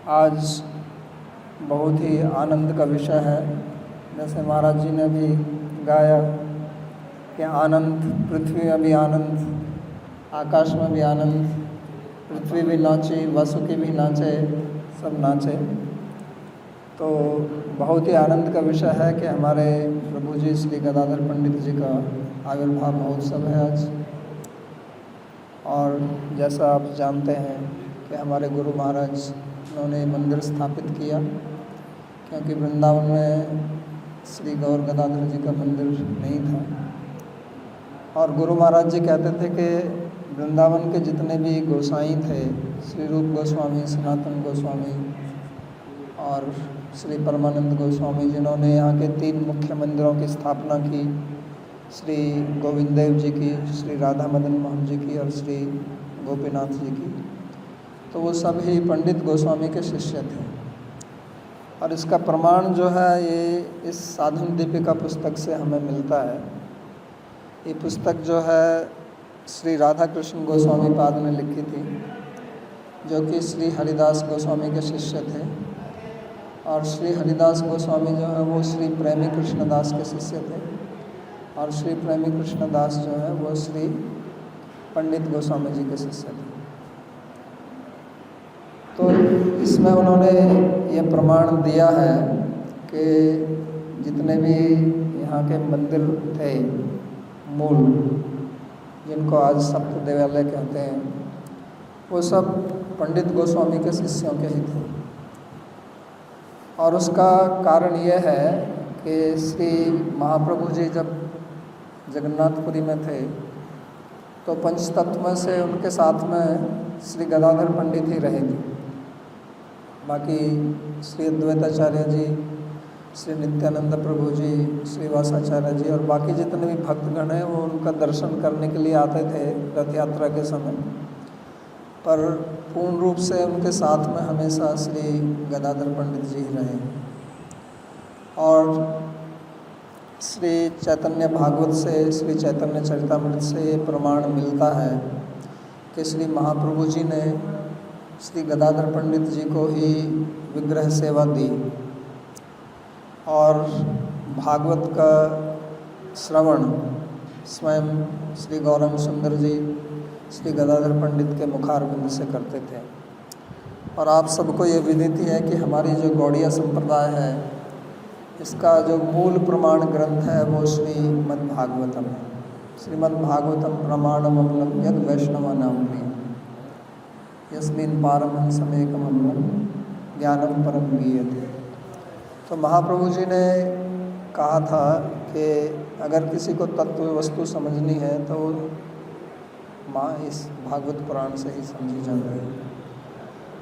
आज बहुत ही आनंद का विषय है। जैसे महाराज जी ने भी गाया कि आनंद, पृथ्वी में भी आनंद, आकाश में भी आनंद, पृथ्वी भी नाचे, वासुकी भी नाचे, सब नाचे। तो बहुत ही आनंद का विषय है कि हमारे प्रभु जी श्री गदाधर पंडित जी का आविर्भाव महोत्सव है आज। और जैसा आप जानते हैं कि हमारे गुरु महाराज उन्होंने मंदिर स्थापित किया, क्योंकि वृंदावन में श्री गौर गदाधर जी का मंदिर नहीं था। और गुरु महाराज जी कहते थे कि वृंदावन के जितने भी गोसाई थे, श्री रूप गोस्वामी, सनातन गोस्वामी और श्री परमानंद गोस्वामी, जिन्होंने यहाँ के 3 मुख्य मंदिरों की स्थापना की, श्री गोविंद देव जी की, श्री राधा मदन मोहन जी की और श्री गोपीनाथ जी की, तो वो सभी पंडित गोस्वामी के शिष्य थे। और इसका प्रमाण जो है ये इस साधन दीपिका पुस्तक से हमें मिलता है। ये पुस्तक जो है श्री राधा कृष्ण गोस्वामी पाद ने लिखी थी, जो कि श्री हरिदास गोस्वामी के शिष्य थे। और श्री हरिदास गोस्वामी जो है वो श्री प्रेमी कृष्णदास के शिष्य थे, और श्री प्रेमी कृष्णदास जो है वो श्री पंडित गोस्वामी जी के शिष्य थे। तो इसमें उन्होंने ये प्रमाण दिया है कि जितने भी यहाँ के मंदिर थे मूल, जिनको आज सप्त देवालय कहते हैं, वो सब पंडित गोस्वामी के शिष्यों के ही थे। और उसका कारण ये है कि श्री महाप्रभु जी जब जगन्नाथपुरी में थे तो पंचतत्व में से उनके साथ में श्री गदाधर पंडित ही रहे थे। बाकी श्री अद्वैताचार्य जी, श्री नित्यानंद प्रभु जी, श्री वासाचार्य जी और बाकी जितने भी भक्तगण हैं वो उनका दर्शन करने के लिए आते थे रथ यात्रा के समय। पर पूर्ण रूप से उनके साथ में हमेशा श्री गदाधर पंडित जी ही रहे। और श्री चैतन्य भागवत से, श्री चैतन्य चरितामृत से प्रमाण मिलता है कि श्री महाप्रभु जी ने श्री गदाधर पंडित जी को ही विग्रह सेवा दी। और भागवत का श्रवण स्वयं श्री गौरंग सुंदर जी श्री गदाधर पंडित के मुखारविंद से करते थे। और आप सबको ये विदित है कि हमारी जो गौड़िया संप्रदाय है, इसका जो मूल प्रमाण ग्रंथ है वो श्रीमद्भागवतम है। श्रीमद्भागवतम प्रमाणममलम यद वैष्णवानाम्नि यस्मिन् पारमहंसमेकममलं ज्ञानम परम गीयते। तो महाप्रभु जी ने कहा था कि अगर किसी को तत्व वस्तु समझनी है तो माँ इस भागवत पुराण से ही समझी जा रही है।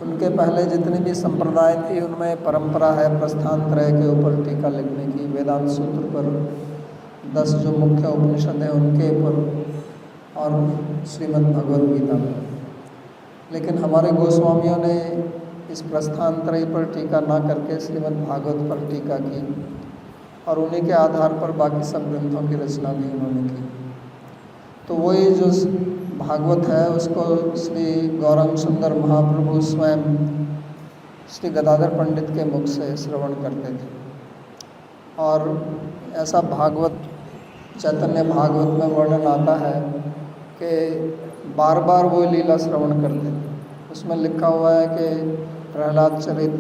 उनके पहले जितनी भी संप्रदाय थी उनमें परंपरा है प्रस्थानत्रय के ऊपर टीका लिखने की, वेदांत सूत्र पर, 10 जो मुख्य उपनिषद हैं उनके ऊपर, और श्रीमद् भगवद गीता पर। लेकिन हमारे गोस्वामियों ने इस प्रस्थानत्रय पर टीका ना करके श्रीमद् भागवत पर टीका की, और उन्हीं के आधार पर बाकी सब ग्रंथों की रचना भी उन्होंने की। तो वही जो भागवत है उसको श्री गौरंग सुंदर महाप्रभु स्वयं श्री गदाधर पंडित के मुख से श्रवण करते थे। और ऐसा भागवत, चैतन्य भागवत में वर्णन आता है कि बार बार वो लीला श्रवण करते थे। उसमें लिखा हुआ है कि प्रहलाद चरित,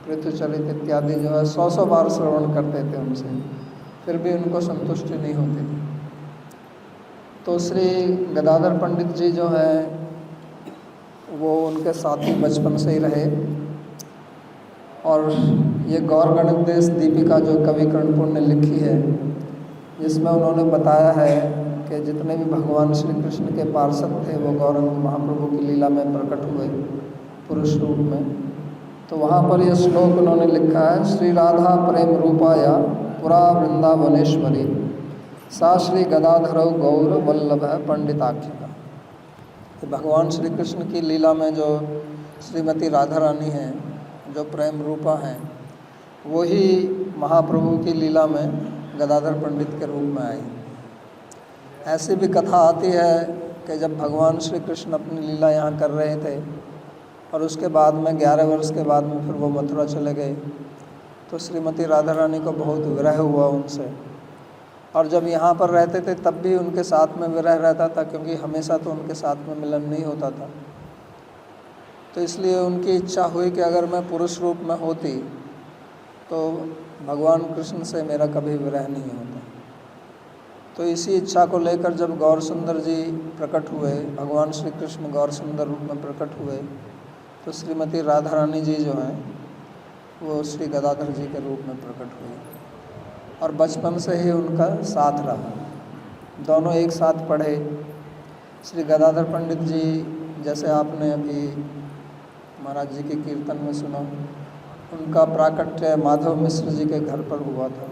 पृथुचरित इत्यादि जो है 100 बार श्रवण करते थे उनसे, फिर भी उनको संतुष्टि नहीं होती थी। तो श्री गदाधर पंडित जी जो हैं वो उनके साथी बचपन से ही रहे। और ये गौर गणदेश दीपिका जो कवि कर्णपुर ने लिखी है, जिसमें उन्होंने बताया है कि जितने भी भगवान श्री कृष्ण के पार्षद थे वो गौरंग महाप्रभु की लीला में प्रकट हुए पुरुष रूप में। तो वहाँ पर ये श्लोक उन्होंने लिखा है, श्री राधा प्रेम रूपाया पुरा वृंदावनेश्वरी सा श्री गदाधर गौर वल्लभ पंडिताख्या। तो भगवान श्री कृष्ण की लीला में जो श्रीमती राधा रानी हैं, जो प्रेम रूपा हैं, वही महाप्रभु की लीला में गदाधर पंडित के रूप में आई। ऐसी भी कथा आती है कि जब भगवान श्री कृष्ण अपनी लीला यहाँ कर रहे थे और उसके बाद में 11 वर्ष के बाद में फिर वो मथुरा चले गए। तो श्रीमती राधा रानी को बहुत विरह हुआ उनसे, और जब यहाँ पर रहते थे तब भी उनके साथ में विरह रहता था, क्योंकि हमेशा तो उनके साथ में मिलन नहीं होता था। तो इसलिए उनकी इच्छा हुई कि अगर मैं पुरुष रूप में होती तो भगवान कृष्ण से मेरा कभी विरह नहीं होता। तो इसी इच्छा को लेकर जब गौर सुंदर जी प्रकट हुए, भगवान श्री कृष्ण गौर सुंदर रूप में प्रकट हुए, तो श्रीमती राधा रानी जी जो हैं वो श्री गदाधर जी के रूप में प्रकट हुए, और बचपन से ही उनका साथ रहा। दोनों एक साथ पढ़े। श्री गदाधर पंडित जी, जैसे आपने अभी महाराज जी के कीर्तन में सुना, उनका प्राकट्य माधव मिश्र जी के घर पर हुआ था,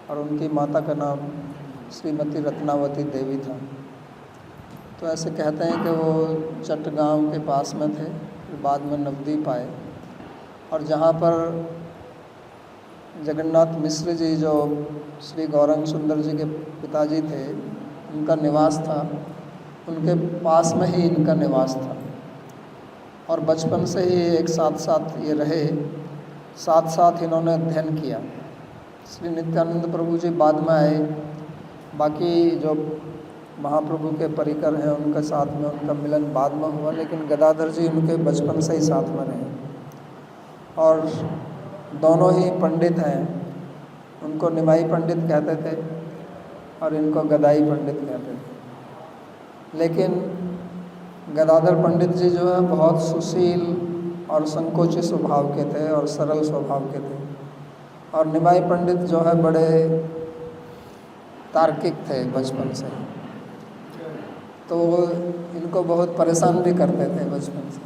और उनकी माता का नाम श्रीमती रत्नावती देवी था। तो ऐसे कहते हैं कि वो चट्टगांव के पास में थे, फिर बाद में नवद्वीप आए, और जहाँ पर जगन्नाथ मिश्र जी जो श्री गौरंग सुंदर जी के पिताजी थे, उनका निवास था, उनके पास में ही इनका निवास था। और बचपन से ही एक साथ साथ ये रहे, साथ साथ इन्होंने अध्ययन किया। श्री नित्यानंद प्रभु जी बाद में आए, बाकी जो महाप्रभु के परिकर हैं उनके साथ में उनका मिलन बाद में हुआ, लेकिन गदाधर जी उनके बचपन से ही साथ में रहे। और दोनों ही पंडित हैं, उनको निमाई पंडित कहते थे और इनको गदाई पंडित कहते थे। लेकिन गदाधर पंडित जी जो है बहुत सुशील और संकोची स्वभाव के थे और सरल स्वभाव के थे, और निमाई पंडित जो है बड़े तार्किक थे बचपन से। तो वो इनको बहुत परेशान भी करते थे बचपन से,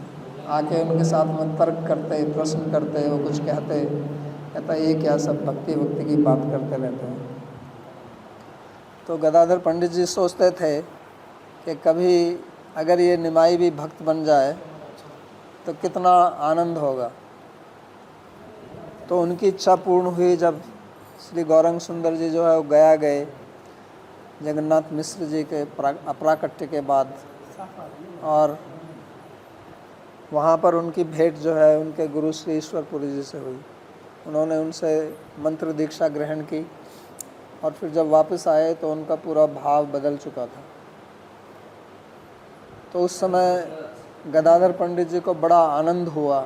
आके उनके साथ में तर्क करते, प्रश्न करते, वो कुछ कहता ये क्या सब भक्ति भक्ति की बात करते रहते हैं। तो गदाधर पंडित जी सोचते थे कि कभी अगर ये निमाई भी भक्त बन जाए तो कितना आनंद होगा। तो उनकी इच्छा पूर्ण हुई जब श्री गौरंग सुंदर जी जो है वो गया गए जगन्नाथ मिश्र जी के अप्राकट्य के बाद, और वहाँ पर उनकी भेंट जो है उनके गुरु श्री ईश्वरपुरी जी से हुई। उन्होंने उनसे मंत्र दीक्षा ग्रहण की, और फिर जब वापस आए तो उनका पूरा भाव बदल चुका था। तो उस समय गदाधर पंडित जी को बड़ा आनंद हुआ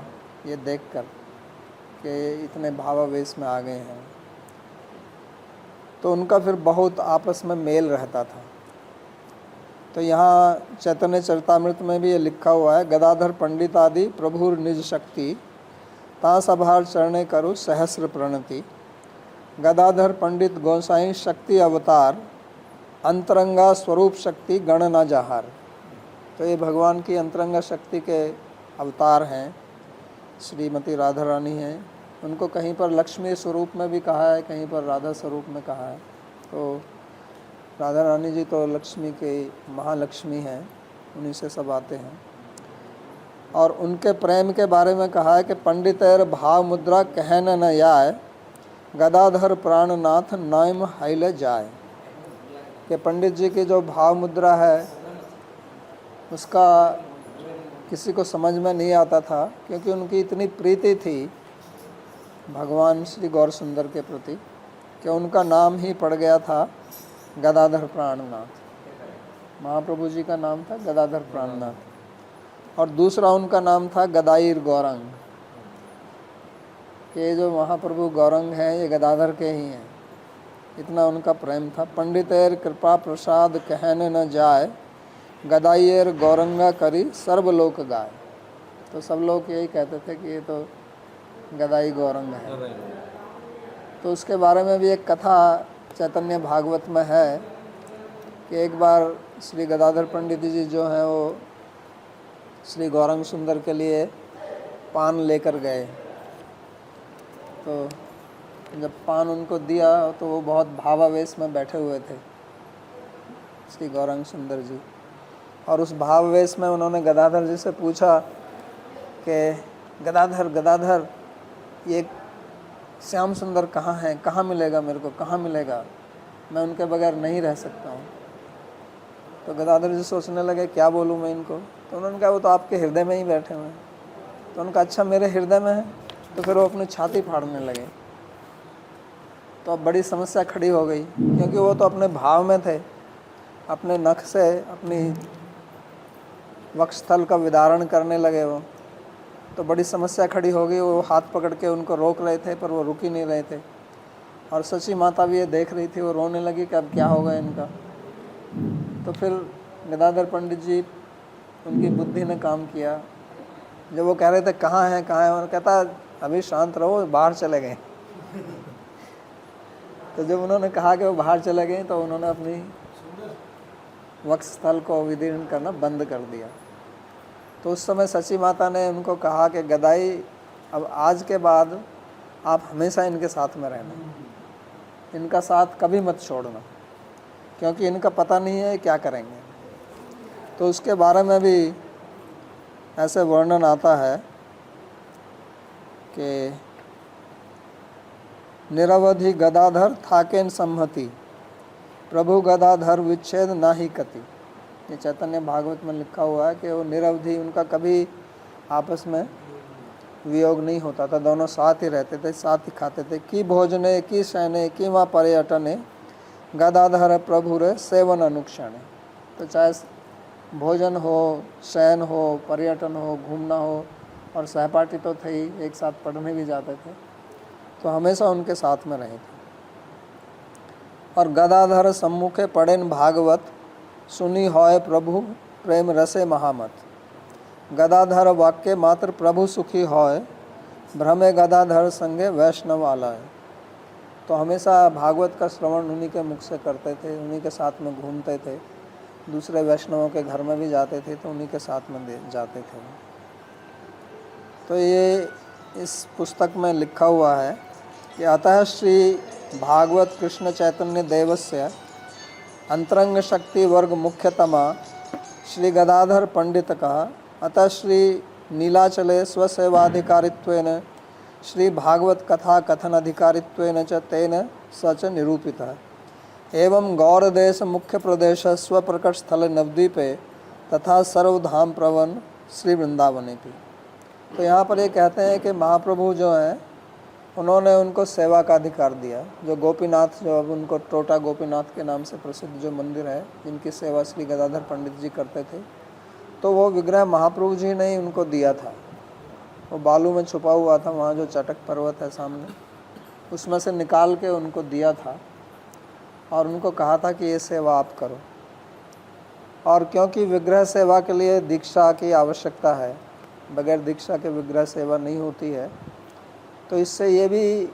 ये देखकर कि इतने भावावेश में आ गए हैं। तो उनका फिर बहुत आपस में मेल रहता था। तो यहाँ चैतन्य चरितामृत में भी ये लिखा हुआ है, गदाधर पंडित आदि प्रभुर निज शक्ति ता सभार चरणे करु सहस्र प्रणति। गदाधर पंडित गोसाई शक्ति अवतार अंतरंगा स्वरूप शक्ति गण न जाहार। तो ये भगवान की अंतरंगा शक्ति के अवतार हैं, श्रीमती राधा रानी हैं। उनको कहीं पर लक्ष्मी स्वरूप में भी कहा है, कहीं पर राधा स्वरूप में कहा है। तो राधा रानी जी तो लक्ष्मी के महालक्ष्मी हैं, उन्हीं से सब आते हैं। और उनके प्रेम के बारे में कहा है कि पंडितेर भाव मुद्रा कहन न याय गदाधर प्राणनाथ नाम हाइले जाए। कि पंडित जी की जो भाव मुद्रा है उसका किसी को समझ में नहीं आता था, क्योंकि उनकी इतनी प्रीति थी भगवान श्री गौर सुंदर के प्रति कि उनका नाम ही पड़ गया था गदाधर प्राणनाथ। महाप्रभु जी का नाम था गदाधर प्राणनाथ, और दूसरा उनका नाम था गदाईर गौरंग। ये जो महाप्रभु गौरंग हैं ये गदाधर के ही हैं, इतना उनका प्रेम था। पंडितेर कृपा प्रसाद कहने न जाए गदाईर गौरंगा करी सर्वलोक गाय। तो सब लोग यही कहते थे कि ये तो गदाई गौरंग है। तो उसके बारे में भी एक कथा चैतन्य भागवत में है कि एक बार श्री गदाधर पंडित जी जो हैं वो श्री गौरंग सुंदर के लिए पान लेकर गए। तो जब पान उनको दिया तो वो बहुत भावावेश में बैठे हुए थे श्री गौरंग सुंदर जी, और उस भावावेश में उन्होंने गदाधर जी से पूछा कि गदाधर गदाधर ये श्याम सुंदर कहाँ हैं, कहाँ मिलेगा मेरे को, कहाँ मिलेगा, मैं उनके बगैर नहीं रह सकता हूँ। तो गदाधर जी सोचने लगे क्या बोलूँ मैं इनको। तो उन्होंने कहा वो तो आपके हृदय में ही बैठे हुए हैं। तो उनका अच्छा मेरे हृदय में है। तो फिर वो अपनी छाती फाड़ने लगे। तो अब बड़ी समस्या खड़ी हो गई, क्योंकि वो तो अपने भाव में थे, अपने नख से अपनी वक्षस्थल का विदारण करने लगे वो। तो बड़ी समस्या खड़ी हो गई। वो हाथ पकड़ के उनको रोक रहे थे, पर वो रुक ही नहीं रहे थे। और सची माता भी ये देख रही थी, वो रोने लगी कि अब क्या होगा इनका। तो फिर गदाधर पंडित जी, उनकी बुद्धि ने काम किया। जब वो कह रहे थे कहाँ हैं कहाँ हैं, और कहता अभी शांत रहो, बाहर चले गए। तो जब उन्होंने कहा कि वो बाहर चले गए, तो उन्होंने अपनी वक्षस्थल को विदीर्ण करना बंद कर दिया। तो उस समय सची माता ने उनको कहा कि गदाई, अब आज के बाद आप हमेशा इनके साथ में रहना, इनका साथ कभी मत छोड़ना, क्योंकि इनका पता नहीं है क्या करेंगे। तो उसके बारे में भी ऐसे वर्णन आता है कि निरवधि गदाधर थाकेन सम्मति, प्रभु गदाधर विच्छेद नाही कति। ये चैतन्य भागवत में लिखा हुआ है कि वो निरवधि, उनका कभी आपस में वियोग नहीं होता था, दोनों साथ ही रहते थे, साथ ही खाते थे। की भोजने की शयने की वा पर्यटने गदाधर प्रभु रे सेवन अनुक्षणे। तो चाहे भोजन हो, शयन हो, पर्यटन हो, घूमना हो, और सहपाठी तो थे ही, एक साथ पढ़ने भी जाते थे, तो हमेशा उनके साथ में रहे थे। और गदाधर सम्मुखे पढ़ेन भागवत, सुनी होय प्रभु प्रेम रसे महामत। गदाधर वाक्य मात्र प्रभु सुखी होय, भ्रमे गदाधर संगे वैष्णव आलय। तो हमेशा भागवत का श्रवण उन्हीं के मुख से करते थे, उन्हीं के साथ में घूमते थे, दूसरे वैष्णवों के घर में भी जाते थे तो उन्हीं के साथ में जाते थे। तो ये इस पुस्तक में लिखा हुआ है कि अतः श्री भागवत कृष्ण चैतन्य देवस्य अंतरंग शक्ति वर्ग मुख्यतमा श्री गदाधर पंडित का अतः श्री नीलाचले स्वसेवाधिकारित्वेन श्री भागवत कथा कथन अधिकारित्वेन च तेन सच निरूपितः। एवं गौरदेश मुख्य प्रदेश स्वप्रकट स्थल नवद्वीपे तथा सर्वधाम प्रवन श्री वृंदावने भी। तो यहाँ पर ये कहते हैं कि महाप्रभु जो हैं उन्होंने उनको सेवा का अधिकार दिया। जो गोपीनाथ, जो अब उनको टोटा गोपीनाथ के नाम से प्रसिद्ध जो मंदिर है, जिनकी सेवा श्री गदाधर पंडित जी करते थे, तो वो विग्रह महाप्रभु जी ने ही उनको दिया था। वो बालू में छुपा हुआ था, वहाँ जो चटक पर्वत है सामने, उसमें से निकाल के उनको दिया था और उनको कहा था कि ये सेवा आप करो। और क्योंकि विग्रह सेवा के लिए दीक्षा की आवश्यकता है, बगैर दीक्षा के विग्रह सेवा नहीं होती है, तो इससे ये भी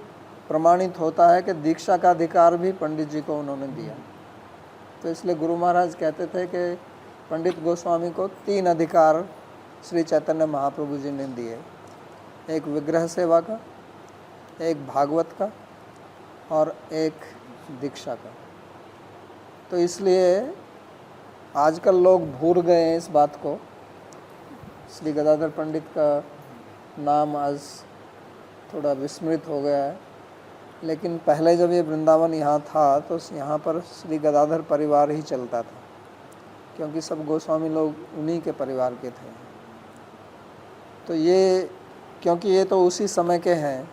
प्रमाणित होता है कि दीक्षा का अधिकार भी पंडित जी को उन्होंने दिया। तो इसलिए गुरु महाराज कहते थे कि पंडित गोस्वामी को 3 अधिकार श्री चैतन्य महाप्रभु जी ने दिए, एक विग्रह सेवा का, एक भागवत का और एक दीक्षा का। तो इसलिए आजकल लोग भूल गए हैं इस बात को। श्री गदाधर पंडित का नाम आज थोड़ा विस्मृत हो गया है, लेकिन पहले जब ये वृंदावन यहाँ था तो यहाँ पर श्री गदाधर परिवार ही चलता था, क्योंकि सब गोस्वामी लोग उन्हीं के परिवार के थे। तो ये, क्योंकि ये तो उसी समय के हैं,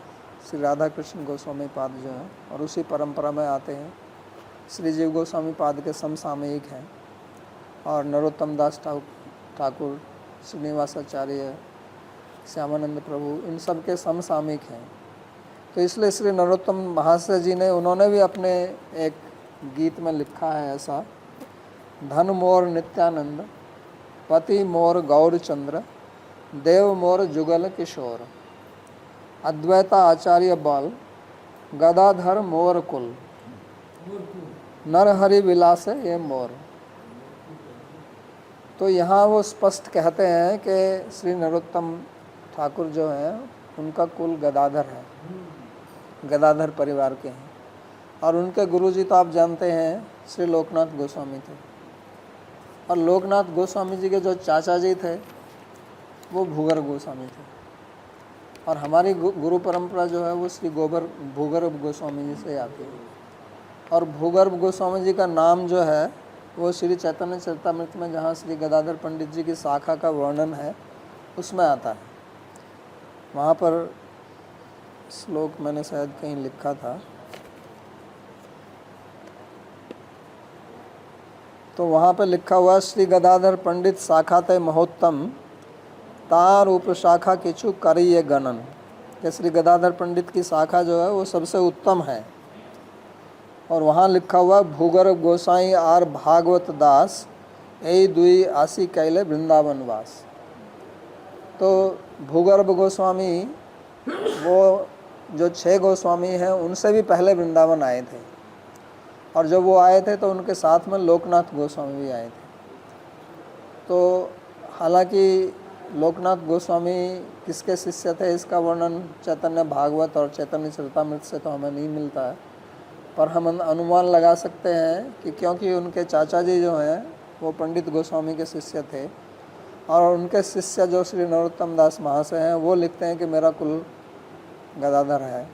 श्री राधा कृष्ण गोस्वामी पाद जो हैं, और उसी परंपरा में आते हैं। श्री जीव गोस्वामी पाद के समसामयिक हैं, और नरोत्तम दास ठाकुर, श्रीनिवासाचार्य, श्यामानंद प्रभु, इन सब के समसामयिक हैं। तो इसलिए श्री नरोत्तम महाशय जी ने, उन्होंने भी अपने एक गीत में लिखा है ऐसा, धन मोर नित्यानंद, पति मोर गौरचंद्र, देव मोर जुगल किशोर, अद्वैता आचार्य बल, गदाधर मोर कुल, नर हरि विलास ये मोर। तो यहाँ वो स्पष्ट कहते हैं कि श्री नरोत्तम ठाकुर जो हैं उनका कुल गदाधर है, गदाधर परिवार के हैं। और उनके गुरुजी तो आप जानते हैं श्री लोकनाथ गोस्वामी थे, और लोकनाथ गोस्वामी जी के जो चाचा जी थे वो भूगर्भ गोस्वामी थे। और हमारी गुरु परंपरा जो है वो श्री भूगर्भ गोस्वामी जी से आती है। और भूगर्भ गोस्वामी जी का नाम जो है वो श्री चैतन्य चरितामृत में, जहाँ श्री गदाधर पंडित जी की शाखा का वर्णन है, उसमें आता है। वहाँ पर श्लोक मैंने शायद कहीं लिखा था, तो वहाँ पर लिखा हुआ श्री गदाधर पंडित शाखाते महोत्तम तार उपशाखा किचु करिय गणन, कि श्री गदाधर पंडित की शाखा जो है वो सबसे उत्तम है। और वहाँ लिखा हुआ भूगर्भ गोसाई आर भागवत दास ए दुई आसी कैले वृंदावन वास। तो भूगर्भ गोस्वामी वो जो 6 गोस्वामी हैं उनसे भी पहले वृंदावन आए थे, और जब वो आए थे तो उनके साथ में लोकनाथ गोस्वामी भी आए थे। तो हालांकि लोकनाथ गोस्वामी किसके शिष्य थे इसका वर्णन चैतन्य भागवत और चैतन्य चरितामृत से तो हमें नहीं मिलता है, पर हम अनुमान लगा सकते हैं कि क्योंकि उनके चाचा जी जो हैं वो पंडित गोस्वामी के शिष्य थे, और उनके शिष्य जो श्री नरोत्तम दास महाशय हैं वो लिखते हैं कि मेरा कुल गदाधर है।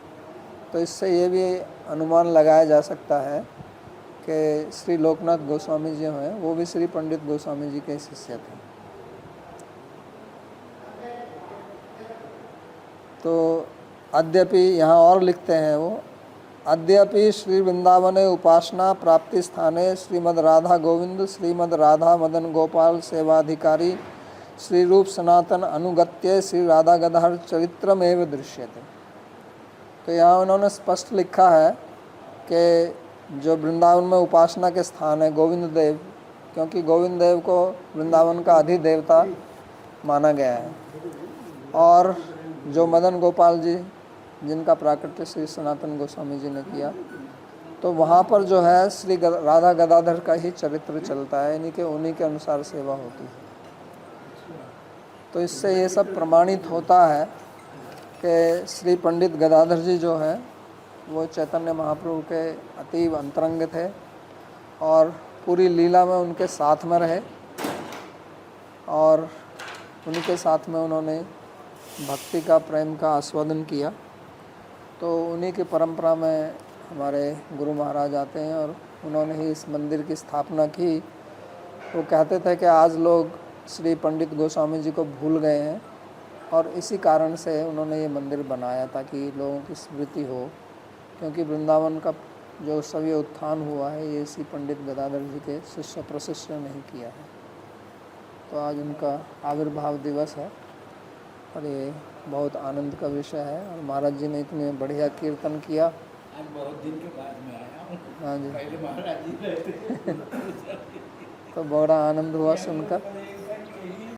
तो इससे ये भी अनुमान लगाया जा सकता है कि श्री लोकनाथ गोस्वामी जी हैं वो भी श्री पंडित गोस्वामी जी के शिष्य थे। तो अद्यपि यहाँ और लिखते हैं वो, अद्यपि श्री वृंदावने उपासना प्राप्ति स्थाने श्रीमद् राधा गोविंद श्रीमद् राधा मदन गोपाल सेवाधिकारी श्री रूप सनातन अनुगत्य श्री राधा गदाधर चरित्रमेव दृश्यते। तो यहाँ उन्होंने स्पष्ट लिखा है कि जो वृंदावन में उपासना के स्थान है गोविंद देव, क्योंकि गोविंद देव को वृंदावन का अधिदेवता माना गया है, और जो मदन गोपाल जी जिनका प्राकट्य श्री सनातन गोस्वामी जी ने किया, तो वहाँ पर जो है श्री राधा गदाधर का ही चरित्र चलता है, यानी कि उन्हीं के अनुसार सेवा होती है। तो इससे ये सब प्रमाणित होता है कि श्री पंडित गदाधर जी जो है वो चैतन्य महाप्रभु के अतीव अंतरंग थे, और पूरी लीला में उनके साथ में रहे, और उनके साथ में उन्होंने भक्ति का प्रेम का आस्वादन किया। तो उन्हीं की परंपरा में हमारे गुरु महाराज आते हैं, और उन्होंने ही इस मंदिर की स्थापना की। वो कहते थे कि आज लोग श्री पंडित गोस्वामी जी को भूल गए हैं, और इसी कारण से उन्होंने ये मंदिर बनाया ताकि लोगों की स्मृति हो, क्योंकि वृंदावन का जो सभी उत्थान हुआ है ये इसी पंडित गदाधर जी के शिष्य प्रशिष्य ने ही किया है। तो आज उनका आविर्भाव दिवस है, और ये बहुत आनंद का विषय है। और महाराज जी ने इतने बढ़िया कीर्तन किया। आज बहुत दिन के बाद में आया हूँ। हाँ जी। पहले महाराज जी रहते। तो बड़ा आनंद हुआ सुनकर।